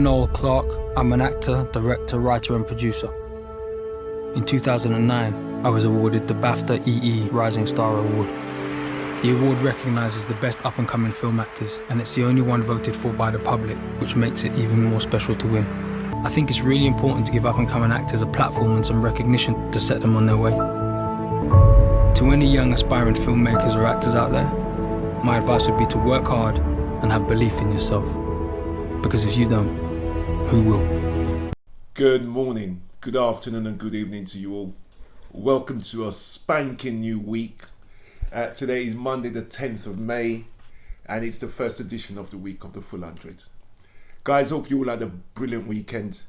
Noel Clarke. I'm an actor, director, writer and producer. In 2009, I was awarded the BAFTA EE Rising Star Award. The award recognises the best up-and-coming film actors, and it's the only one voted for by the public, which makes it even more special to win. I think it's really important to give up-and-coming actors a platform and some recognition to set them on their way. To any young aspiring filmmakers or actors out there, my advice would be to work hard and have belief in yourself. Because if you don't, who will? Good morning, good afternoon and good evening to you all. Welcome to a spanking new week. Today is Monday the 10th of May and it's the first edition of the week of the Full 100. Guys, hope you all had a brilliant weekend.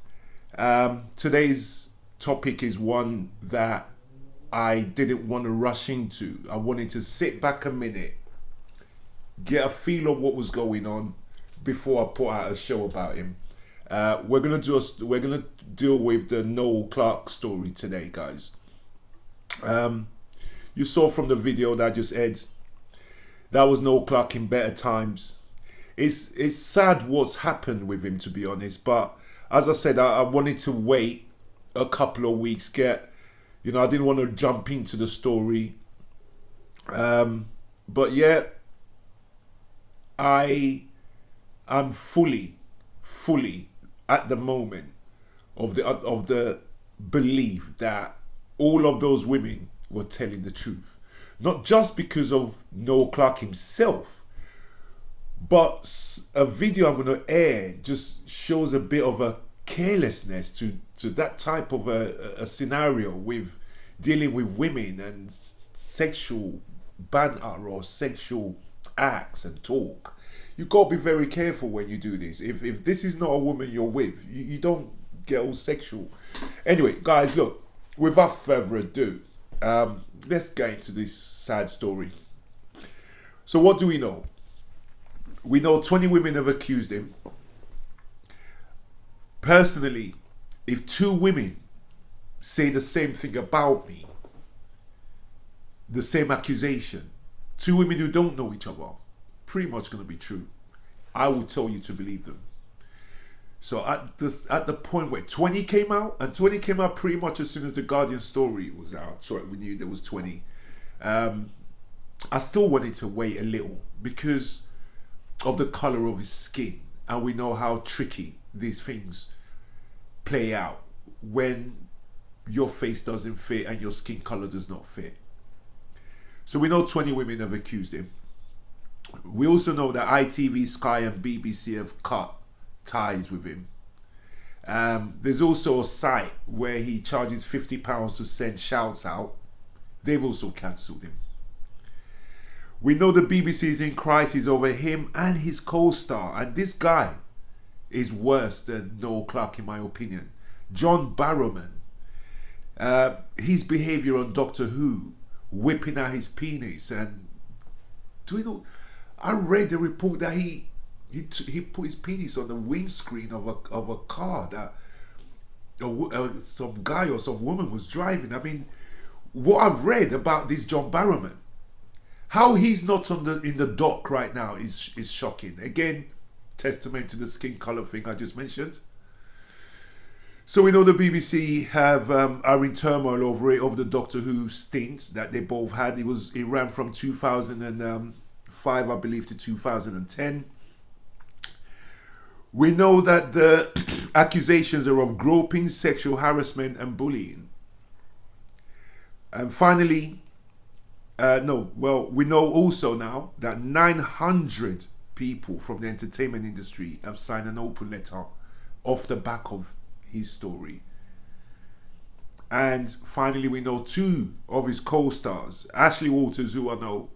Today's topic is one that I didn't want to rush into. I wanted to sit back a minute, get a feel of what was going on before I put out a show about him. We're gonna deal with the Noel Clarke story today, guys. You saw from the video that I just aired, that was Noel Clarke in better times. It's sad what's happened with him, to be honest, but as I said, I wanted to wait a couple of weeks, I didn't want to jump into the story. But yeah, I'm fully at the moment of the belief that all of those women were telling the truth. Not just because of Noel Clarke himself, but a video I'm going to air just shows a bit of a carelessness to that type of a scenario with dealing with women and sexual banter or sexual acts and talk. You got to be very careful when you do this. If this is not a woman you're with, you don't get all sexual. Anyway, guys, look, without further ado, let's get into this sad story. So what do we know? We know 20 women have accused him. Personally, if 2 women say the same thing about me, the same accusation, 2 women who don't know each other, pretty much going to be true. I will tell you to believe them. So at the point where 20 came out, and 20 came out pretty much as soon as the Guardian story was out, so we knew there was 20. I still wanted to wait a little because of the colour of his skin, and we know how tricky these things play out when your face doesn't fit and your skin colour does not fit. So we know 20 women have accused him. We also know that ITV, Sky and BBC have cut ties with him. There's also a site where he charges £50 to send shouts out. They've also cancelled him. We know the BBC is in crisis over him and his co-star, and this guy is worse than Noel Clarke in my opinion. John Barrowman. His behaviour on Doctor Who, whipping out his penis, and do you know, I read the report that he put his penis on the windscreen of a car that some guy or some woman was driving. I mean, what I've read about this John Barrowman, how he's not in the dock right now is shocking. Again, testament to the skin colour thing I just mentioned. So we know the BBC are in turmoil over the Doctor Who stint that they both had. It ran from 2005, I believe, to 2010. We know that the accusations are of groping, sexual harassment and bullying. And finally, we know also now that 900 people from the entertainment industry have signed an open letter off the back of his story. And finally, we know 2 of his co-stars, Ashley Walters, who I know,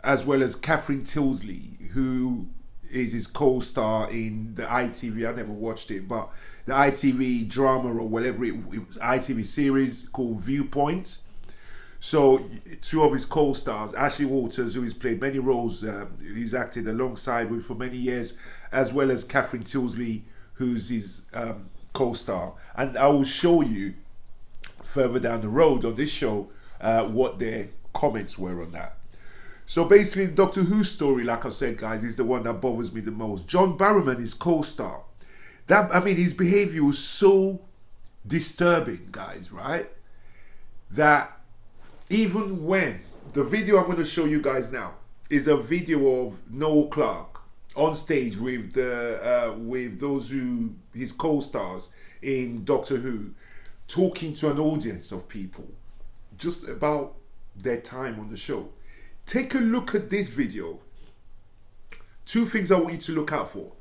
as well as Catherine Tilsley, who is his co-star in the ITV, I never watched it, but the ITV drama or whatever it was, ITV series called Viewpoint. So 2 of his co-stars, Ashley Walters, who has played many roles, he's acted alongside with for many years, as well as Catherine Tilsley, who's his co-star. And I will show you further down the road on this show what their comments were on that. So basically, Doctor Who's story, like I said, guys, is the one that bothers me the most. John Barrowman is co-star. That, I mean, his behavior was so disturbing, guys, right? That even when the video I'm going to show you guys now is a video of Noel Clarke on stage with the with those who his co-stars in Doctor Who, talking to an audience of people just about their time on the show. Take a look at this video. Two things I want you to look out for: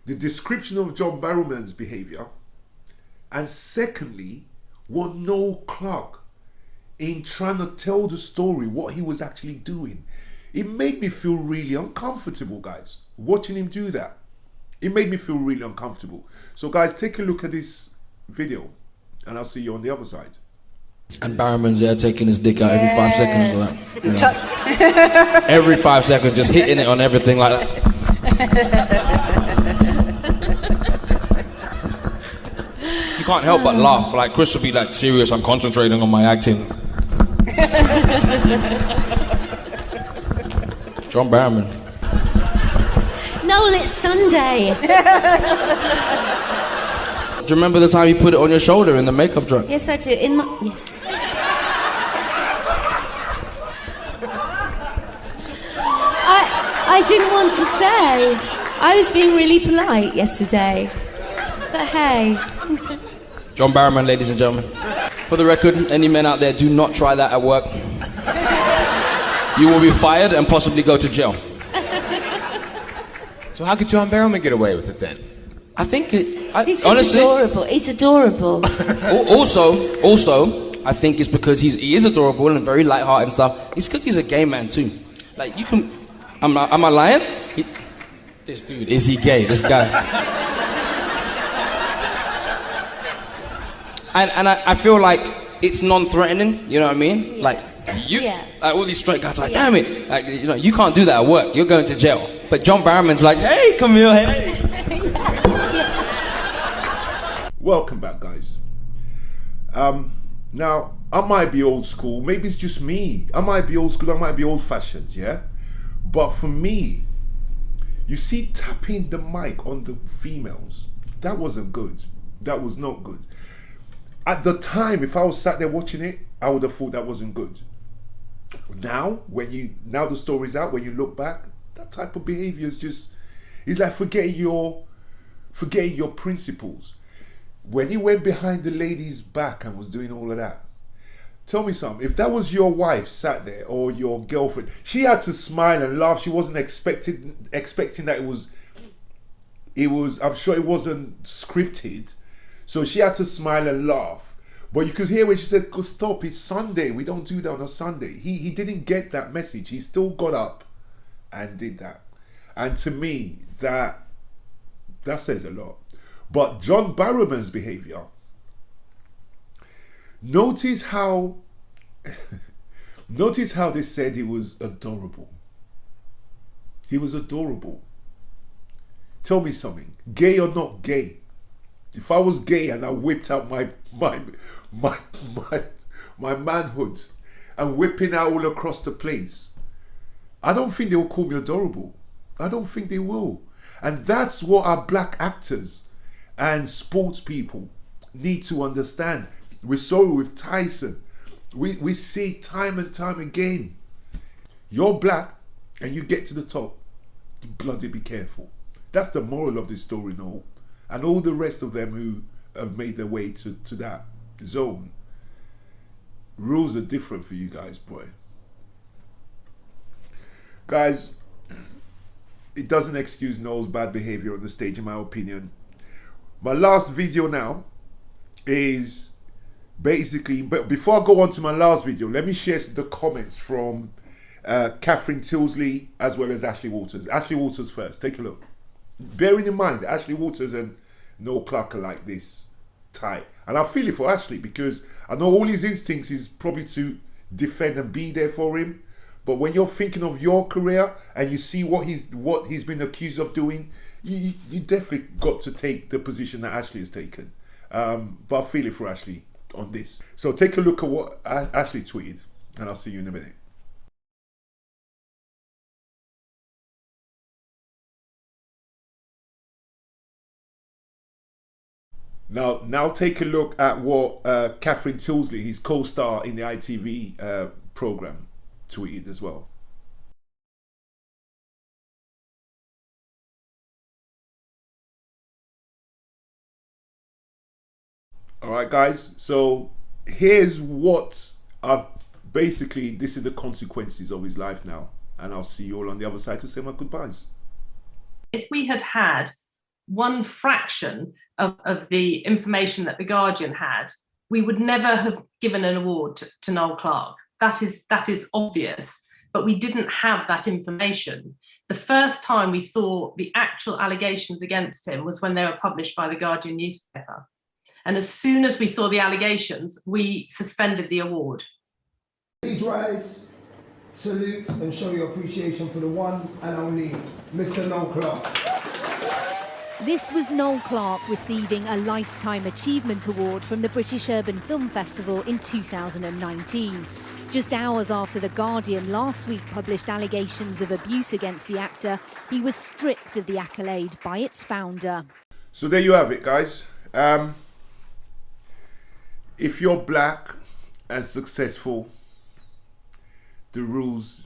the description of John Barrowman's behavior, and secondly, what Noel Clarke, in trying to tell the story, what he was actually doing. It made me feel really uncomfortable, guys. Watching him do that, it made me feel really uncomfortable. So guys, take a look at this video and I'll see you on the other side. And Barrowman's there taking his dick out every 5 seconds. Like, you know, every 5 seconds, just hitting it on everything like that. You can't help but laugh. Like, Chris will be like, serious, I'm concentrating on my acting. John Barrowman. Noel, it's Sunday. Do you remember the time you put it on your shoulder in the makeup truck? Yes, I do. In my... Yeah. I didn't want to say. I was being really polite yesterday. But hey. John Barrowman, ladies and gentlemen. For the record, any men out there, do not try that at work. You will be fired and possibly go to jail. So how could John Barrowman get away with it then? I think He's just honestly, adorable. He's adorable. also, I think it's because he is adorable and very light-hearted and stuff. It's because he's a gay man too. Like, you can... Am I lying? This dude, is he gay? This guy. And I feel like it's non-threatening, you know what I mean? Like, like all these straight guys are like, damn it, like, you know, you can't do that at work, you're going to jail. But John Barrowman's like, hey, Camille, hey. Welcome back, guys. Now, I might be old school, maybe it's just me. I might be old school, I might be old-fashioned, yeah? But for me, you see, tapping the mic on the females, that wasn't good. That was not good. At the time, if I was sat there watching it, I would have thought that wasn't good. Now the story's out, when you look back, that type of behavior is just, it's like forgetting your principles. When he went behind the lady's back and was doing all of that, tell me something, if that was your wife sat there or your girlfriend, she had to smile and laugh. She wasn't expecting that it was, I'm sure it wasn't scripted. So she had to smile and laugh. But you could hear when she said, stop, it's Sunday. We don't do that on a Sunday. He didn't get that message. He still got up and did that. And to me, that says a lot. But John Barrowman's behavior, notice how they said he was adorable. He was adorable. Tell me something, gay or not gay? If I was gay and I whipped out my manhood and whipping out all across the place, I don't think they will call me adorable. I don't think they will. And that's what our black actors and sports people need to understand. We saw it with Tyson. We see it time and time again. You're black and you get to the top, bloody be careful. That's the moral of this story, Noel. And all the rest of them who have made their way to that zone. Rules are different for you guys, boy. Guys, it doesn't excuse Noel's bad behavior on the stage, in my opinion. My last video now is basically, but before I go on to my last video, let me share the comments from Catherine Tilsley as well as Ashley Walters. Ashley Walters first, take a look. Bearing in mind, Ashley Walters and Noel Clarke are like this, tight. And I feel it for Ashley because I know all his instincts is probably to defend and be there for him. But when you're thinking of your career and you see what he's been accused of doing, you definitely got to take the position that Ashley has taken. But I feel it for Ashley on this. So take a look at what Ashley tweeted and I'll see you in a minute. Now take a look at what Catherine Tilsley, his co-star in the ITV program, tweeted as well. All right, guys. So here's what this is the consequences of his life now. And I'll see you all on the other side to say my goodbyes. If we had had one fraction of the information that The Guardian had, we would never have given an award to Noel Clarke. That is obvious, but we didn't have that information. The first time we saw the actual allegations against him was when they were published by The Guardian newspaper. And as soon as we saw the allegations, we suspended the award. Please rise, salute and show your appreciation for the one and only Mr. Noel Clarke. This was Noel Clarke receiving a Lifetime Achievement Award from the British Urban Film Festival in 2019. Just hours after The Guardian last week published allegations of abuse against the actor, he was stripped of the accolade by its founder. So there you have it, guys. If you're black and successful, the rules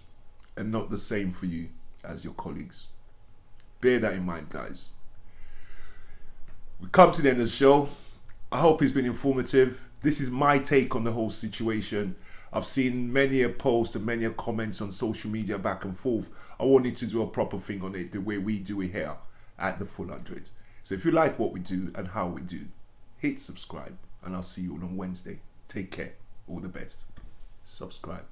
are not the same for you as your colleagues. Bear that in mind, guys. We come to the end of the show. I hope it's been informative. This is my take on the whole situation. I've seen many a post and many a comments on social media back and forth. I wanted to do a proper thing on it the way we do it here at the Full 100. So if you like what we do and how we do, hit subscribe and I'll see you all on Wednesday. Take care. All the best. Subscribe.